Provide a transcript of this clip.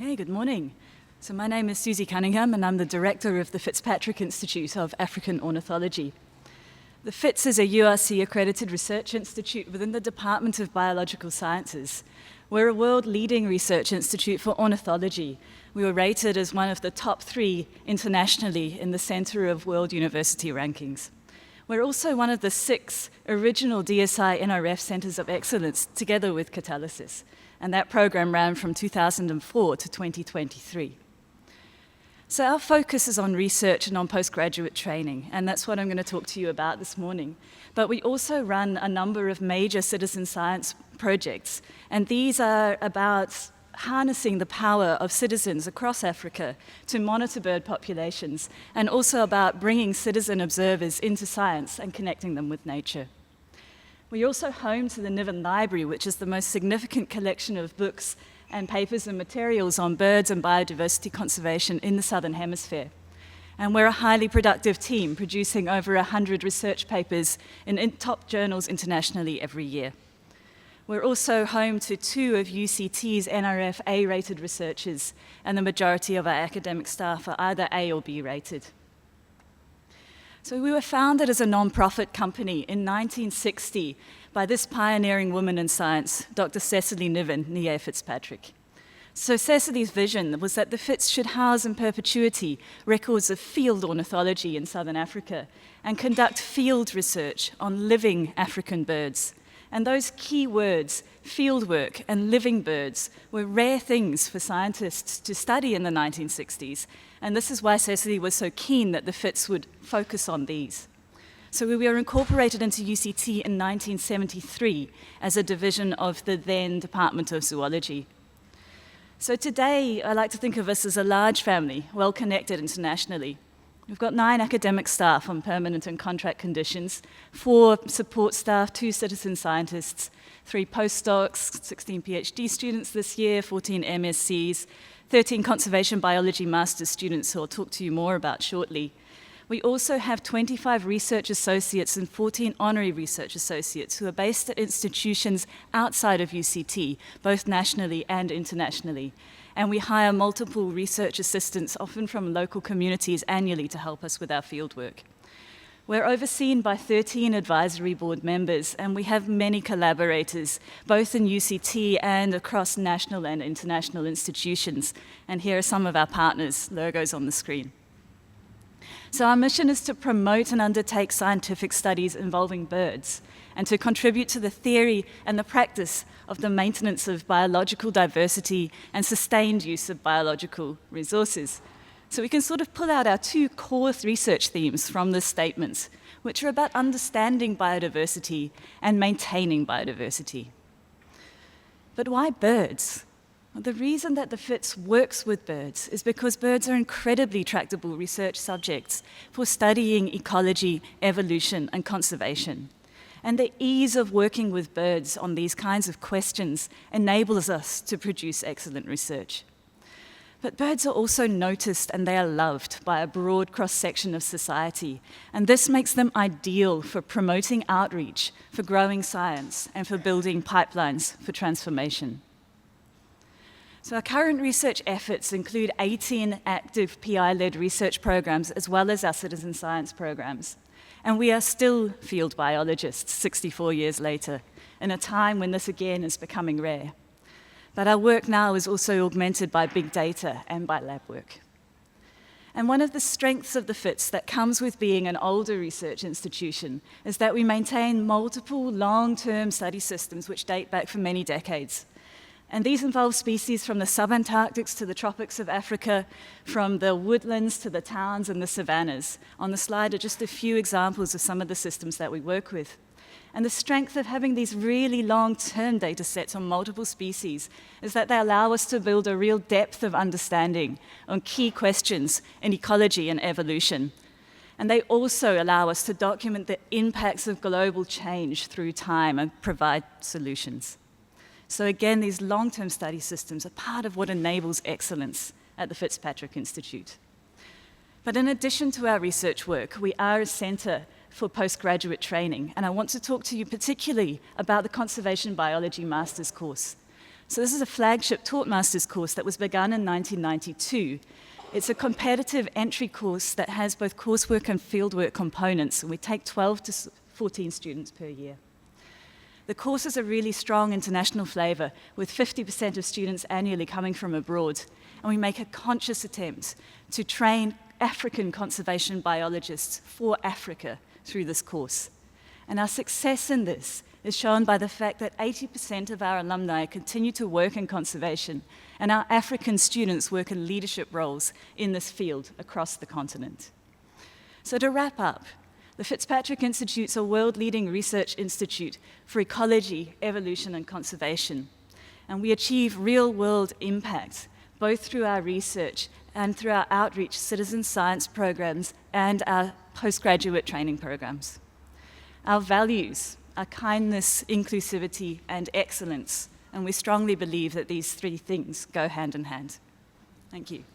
Okay, good morning. So my name is Susie Cunningham, and I'm the director of the FitzPatrick Institute of African Ornithology. The Fitz is a URC-accredited research institute within the Department of Biological Sciences. We're a world-leading research institute for ornithology. We were rated as one of the top 3 internationally in the Center of World University Rankings. We're also one of the 6 original DSI NRF Centers of Excellence, together with Catalysis, and that program ran from 2004 to 2023. So our focus is on research and on postgraduate training, and that's what I'm going to talk to you about this morning. But we also run a number of major citizen science projects, and these are about harnessing the power of citizens across Africa to monitor bird populations, and also about bringing citizen observers into science and connecting them with nature. We're also home to the Niven Library, which is the most significant collection of books and papers and materials on birds and biodiversity conservation in the Southern Hemisphere. And we're a highly productive team, producing over 100 research papers in top journals internationally every year. We're also home to 2 of UCT's NRF A-rated researchers, and the majority of our academic staff are either A or B rated. So we were founded as a non-profit company in 1960 by this pioneering woman in science, Dr. Cecily Niven, née FitzPatrick. So Cecily's vision was that the Fitz should house in perpetuity records of field ornithology in southern Africa and conduct field research on living African birds. And those key words, fieldwork and living birds, were rare things for scientists to study in the 1960s. And this is why Cecily was so keen that the Fitz would focus on these. So we were incorporated into UCT in 1973 as a division of the then Department of Zoology. So today, I like to think of us as a large family, well connected internationally. We've got 9 academic staff on permanent and contract conditions, 4 support staff, 2 citizen scientists, 3 postdocs, 16 PhD students this year, 14 MScs, 13 conservation biology master's students who I'll talk to you more about shortly. We also have 25 research associates and 14 honorary research associates who are based at institutions outside of UCT, both nationally and internationally. And we hire multiple research assistants, often from local communities, annually to help us with our fieldwork. We're overseen by 13 advisory board members, and we have many collaborators, both in UCT and across national and international institutions. And here are some of our partners, logos on the screen. So our mission is to promote and undertake scientific studies involving birds, and to contribute to the theory and the practice of the maintenance of biological diversity and sustained use of biological resources. So we can sort of pull out our 2 core research themes from this statement, which are about understanding biodiversity and maintaining biodiversity. But why birds? Well, the reason that the Fitz works with birds is because birds are incredibly tractable research subjects for studying ecology, evolution, and conservation. And the ease of working with birds on these kinds of questions enables us to produce excellent research. But birds are also noticed and they are loved by a broad cross-section of society, and this makes them ideal for promoting outreach, for growing science, and for building pipelines for transformation. So our current research efforts include 18 active PI-led research programs, as well as our citizen science programs. And we are still field biologists 64 years later, in a time when this again is becoming rare. But our work now is also augmented by big data and by lab work. And one of the strengths of the Fitz that comes with being an older research institution is that we maintain multiple long-term study systems which date back for many decades. And these involve species from the subantarctics to the tropics of Africa, from the woodlands to the towns and the savannas. On the slide are just a few examples of some of the systems that we work with. And the strength of having these really long-term data sets on multiple species is that they allow us to build a real depth of understanding on key questions in ecology and evolution. And they also allow us to document the impacts of global change through time and provide solutions. So again, these long-term study systems are part of what enables excellence at the FitzPatrick Institute. But in addition to our research work, we are a center for postgraduate training, and I want to talk to you particularly about the Conservation Biology Master's course. So this is a flagship Taught Masters course that was begun in 1992. It's a competitive entry course that has both coursework and fieldwork components, and we take 12 to 14 students per year. The course has a really strong international flavour, with 50% of students annually coming from abroad, and we make a conscious attempt to train African conservation biologists for Africa through this course. And our success in this is shown by the fact that 80% of our alumni continue to work in conservation, and our African students work in leadership roles in this field across the continent. So to wrap up, the FitzPatrick Institute is a world-leading research institute for ecology, evolution, and conservation. And we achieve real-world impact, both through our research and through our outreach citizen science programs and our postgraduate training programs. Our values are kindness, inclusivity, and excellence, and we strongly believe that these three things go hand in hand. Thank you.